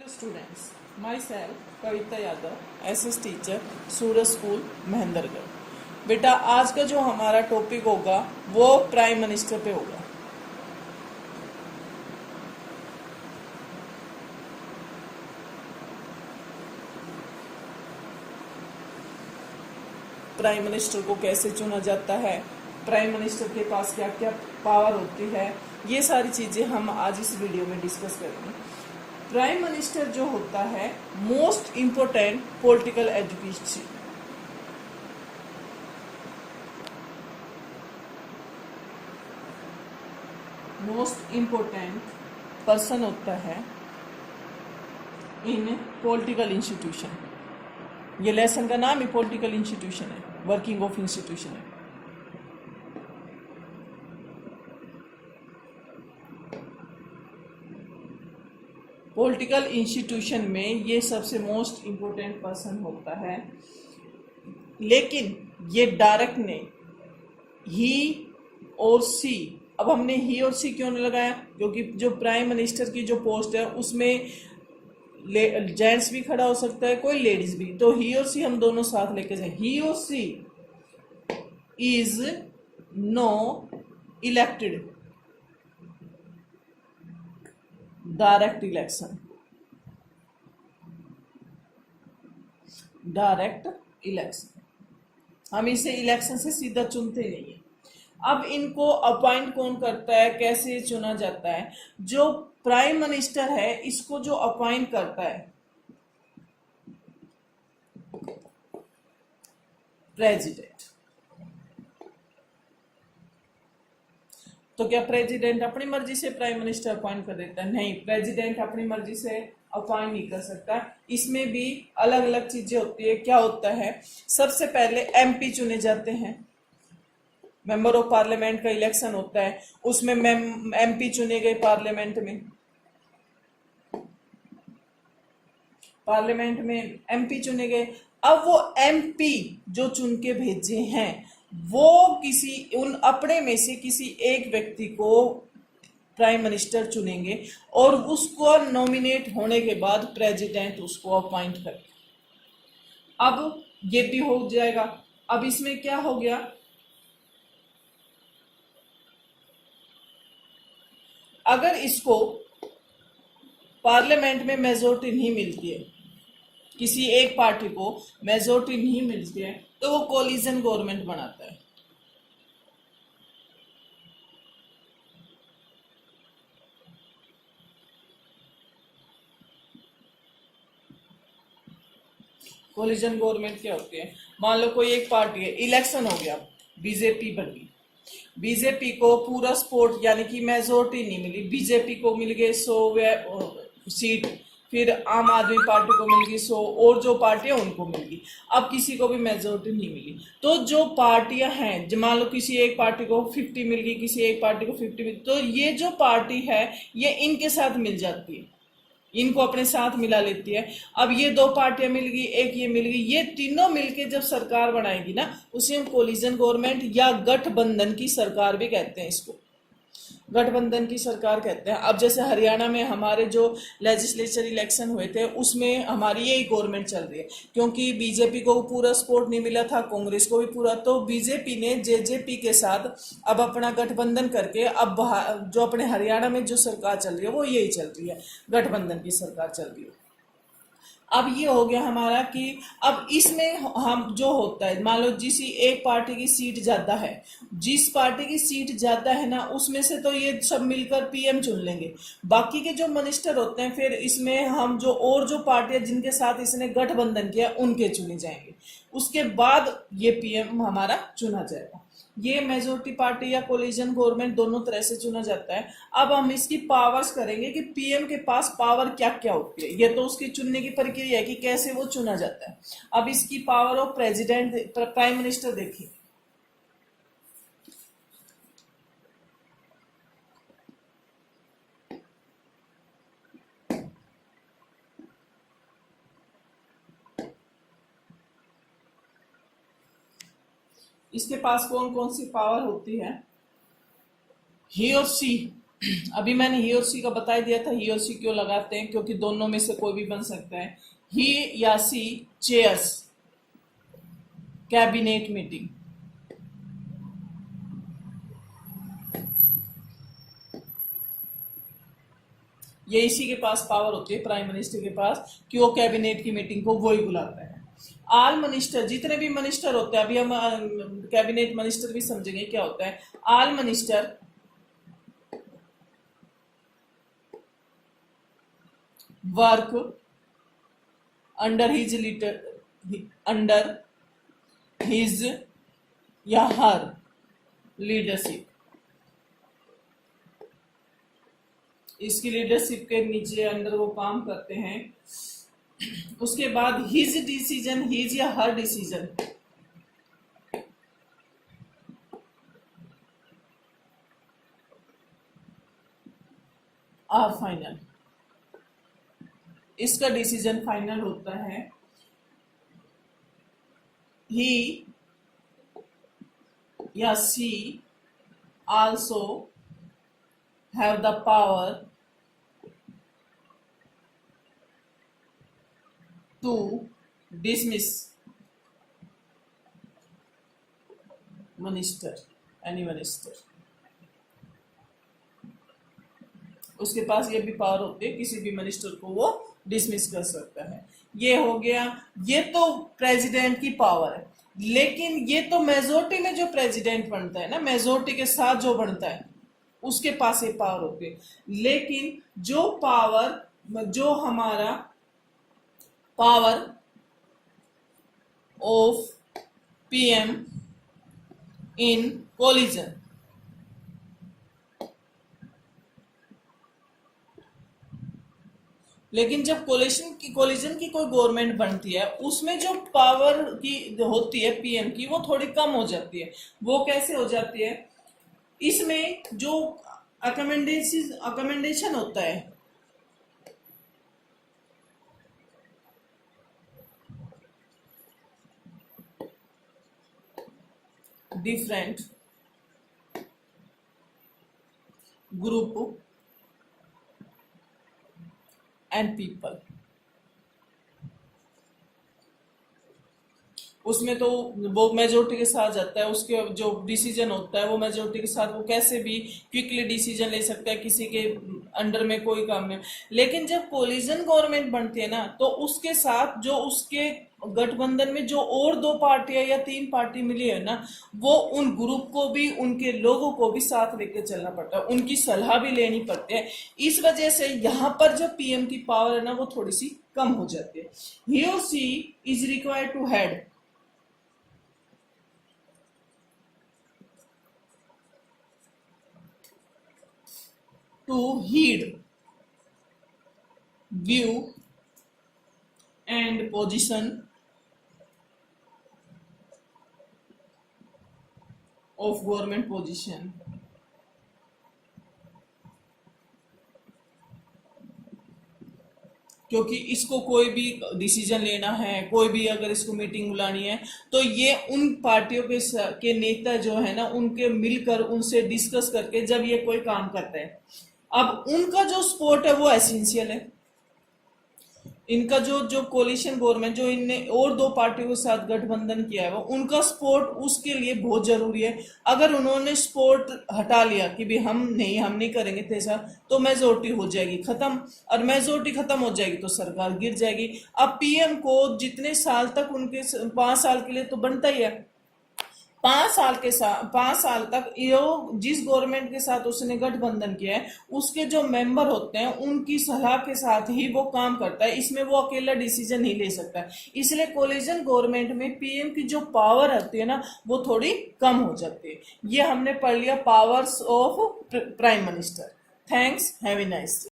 Hello students, myself कविता Yadav, SS teacher, सूरज school Mahendragarh. बेटा आज का जो हमारा टॉपिक होगा वो प्राइम मिनिस्टर पे होगा। प्राइम मिनिस्टर को कैसे चुना जाता है, प्राइम मिनिस्टर के पास क्या क्या पावर होती है, ये सारी चीजें हम आज इस वीडियो में डिस्कस करेंगे। प्राइम मिनिस्टर जो होता है most important political education, most important person होता है इन पॉलिटिकल इंस्टीट्यूशन। ये लेसन का नाम ही पॉलिटिकल इंस्टीट्यूशन है, वर्किंग ऑफ इंस्टीट्यूशन है। पॉलिटिकल इंस्टीट्यूशन में ये सबसे मोस्ट इंपोर्टेंट पर्सन होता है, लेकिन ये डायरेक्ट नहीं, ही और सी। अब हमने ही और सी क्यों नहीं लगाया? क्योंकि जो प्राइम मिनिस्टर की जो पोस्ट है उसमें जेंट्स भी खड़ा हो सकता है, कोई लेडीज भी, तो ही और सी हम दोनों साथ लेके जाए। ही और she is no elected direct election, direct election, हम इसे इलेक्शन से सीधा चुनते नहीं है। अब इनको अपॉइंट कौन करता है, कैसे चुना जाता है? जो प्राइम मिनिस्टर है इसको जो अपॉइंट करता है प्रेसिडेंट। तो क्या प्रेसिडेंट अपनी मर्जी से प्राइम मिनिस्टर अपॉइंट कर देता है? नहीं, प्रेसिडेंट अपनी मर्जी से अपॉइंट नहीं कर सकता। इसमें भी अलग अलग चीजें होती है। क्या होता है? सबसे पहले एमपी चुने जाते हैं, मेंबर ऑफ पार्लियामेंट का इलेक्शन होता है, उसमें एमपी चुने गए पार्लियामेंट में एमपी चुने गए। अब वो एमपी जो चुन के भेजे हैं वो उन अपने में से किसी एक व्यक्ति को प्राइम मिनिस्टर चुनेंगे और उसको नॉमिनेट होने के बाद प्रेसिडेंट उसको अपॉइंट करेगा। अब ये भी हो जाएगा। अब इसमें क्या हो गया? अगर इसको पार्लियामेंट में मेजोरिटी नहीं मिलती है, किसी एक पार्टी को मेजोरिटी नहीं मिलती है, तो वो कोलिजन गवर्नमेंट बनाता है। कोलिजन गवर्नमेंट क्या होती है? मान लो कोई एक पार्टी है, इलेक्शन हो गया, बीजेपी बन गई, बीजेपी को पूरा सपोर्ट यानी कि मेजोरिटी नहीं मिली, बीजेपी को मिल गए 100 सीट, फिर आम आदमी पार्टी को मिल गई 100, और जो पार्टियां उनको मिल गई। अब किसी को भी मेजोरिटी नहीं मिली, तो जो पार्टियां हैं, मान लो किसी एक पार्टी को 50 मिल गई, किसी एक पार्टी को 50 मिल, तो ये जो पार्टी है ये इनके साथ मिल जाती है, इनको अपने साथ मिला लेती है। अब ये दो पार्टियां मिल गई, एक ये मिल गई, ये तीनों मिलके जब सरकार बनाएगी ना, उसे हम कोलिजन गवर्नमेंट या गठबंधन की सरकार भी कहते हैं। इसको गठबंधन की सरकार कहते हैं। अब जैसे हरियाणा में हमारे जो लेजिस्लेचर इलेक्शन हुए थे उसमें हमारी यही गवर्नमेंट चल रही है, क्योंकि बीजेपी को पूरा सपोर्ट नहीं मिला था, कांग्रेस को भी पूरा, तो बीजेपी ने जेजेपी के साथ अब अपना गठबंधन करके अब जो अपने हरियाणा में जो सरकार चल रही है वो यही चल रही है, गठबंधन की सरकार चल रही है। अब ये हो गया हमारा कि अब इसमें हम जो होता है, मान लो जिस एक पार्टी की सीट ज्यादा है, जिस पार्टी की सीट ज्यादा है ना उसमें से तो ये सब मिलकर पीएम चुन लेंगे। बाकी के जो मिनिस्टर होते हैं फिर इसमें हम जो पार्टियां जिनके साथ इसने गठबंधन किया उनके चुने जाएंगे, उसके बाद ये पीएम हमारा चुना जाएगा। ये मेजोरिटी पार्टी या कोलिजन गवर्नमेंट दोनों तरह से चुना जाता है। अब हम इसकी पावर्स करेंगे कि पीएम के पास पावर क्या क्या होती है। ये तो उसकी चुनने की प्रक्रिया है कि कैसे वो चुना जाता है। अब इसकी power of president, prime minister देखिए। इसके पास कौन कौन सी पावर होती है? ही और सी अभी मैंने ही और सी का बता ही दिया था। ही और सी क्यों लगाते हैं, क्योंकि दोनों में से कोई भी बन सकता है। ही या सी चेयर्स कैबिनेट मीटिंग। ये इसी के पास पावर होती है, प्राइम मिनिस्टर के पास, कि वो कैबिनेट की मीटिंग को वो ही बुलाता है। आल मिनिस्टर, जितने भी मिनिस्टर होते हैं, अभी हम कैबिनेट मिनिस्टर भी समझेंगे क्या होता है। All minister work under his under his या हर लीडरशिप। इसकी लीडरशिप के नीचे अंडर वो काम करते हैं। उसके बाद हिज डिसीजन, हिज या हर डिसीजन आर फाइनल। इसका डिसीजन फाइनल होता है। ही या she also have the power to dismiss minister, any minister. उसके पास ये भी पावर होती है, किसी भी मिनिस्टर को वो डिसमिस कर सकता है। ये हो गया, ये तो प्रेसिडेंट की पावर है। लेकिन ये तो मेजोरिटी में जो प्रेसिडेंट बनता है ना, मेजोरिटी के साथ जो बनता है, उसके पास ये पावर होती है। लेकिन जो पावर, जो हमारा power of PM in collision, लेकिन जब कोलिजन की कोई गवर्नमेंट बनती है, उसमें जो पावर की होती है पीएम की, वो थोड़ी कम हो जाती है। वो कैसे हो जाती है, इसमें जो अकोमेंडेशन होता है, डिफरेंट ग्रुप एंड पीपल, उसमें तो वो मेजोरिटी के साथ जाता है। उसके जो डिसीजन होता है वो मेजोरिटी के साथ, वो कैसे भी क्विकली डिसीजन ले सकता है, किसी के अंडर में कोई काम नहीं। लेकिन जब कोलिजन गवर्नमेंट बनती है ना, तो उसके साथ जो उसके गठबंधन में जो और 2 पार्टियां या 3 पार्टी मिली है ना, वो उन ग्रुप को भी, उनके लोगों को भी साथ लेकर चलना पड़ता है, उनकी सलाह भी लेनी पड़ती है। इस वजह से यहाँ पर जो पीएम की पावर है ना, वो थोड़ी सी कम हो जाती है। ही और she is required to head to heed, view and position of government position। क्योंकि इसको कोई भी डिसीजन लेना है, कोई भी अगर इसको मीटिंग बुलानी है, तो ये उन पार्टियों के नेता जो है ना, उनके मिलकर उनसे डिस्कस करके जब ये कोई काम करते हैं। अब उनका जो सपोर्ट है वो एसेंशियल है। इनका जो कोलिशन गवर्नमेंट, जो इनने और 2 पार्टियों के साथ गठबंधन किया है, वो उनका सपोर्ट उसके लिए बहुत जरूरी है। अगर उन्होंने सपोर्ट हटा लिया कि भी हम नहीं करेंगे ऐसा, तो मेजोरिटी हो जाएगी खत्म, और मेजोरिटी खत्म हो जाएगी तो सरकार गिर जाएगी। अब पीएम को जितने साल तक, उनके 5 साल के लिए तो बनता ही है, 5 साल तक यो जिस गवर्नमेंट के साथ उसने गठबंधन किया है, उसके जो मेंबर होते हैं उनकी सलाह के साथ ही वो काम करता है। इसमें वो अकेला डिसीजन नहीं ले सकता। इसलिए कोलिजन गवर्नमेंट में पीएम की जो पावर होती है ना, वो थोड़ी कम हो जाती है। ये हमने पढ़ लिया powers of prime minister. Thanks, have a nice day.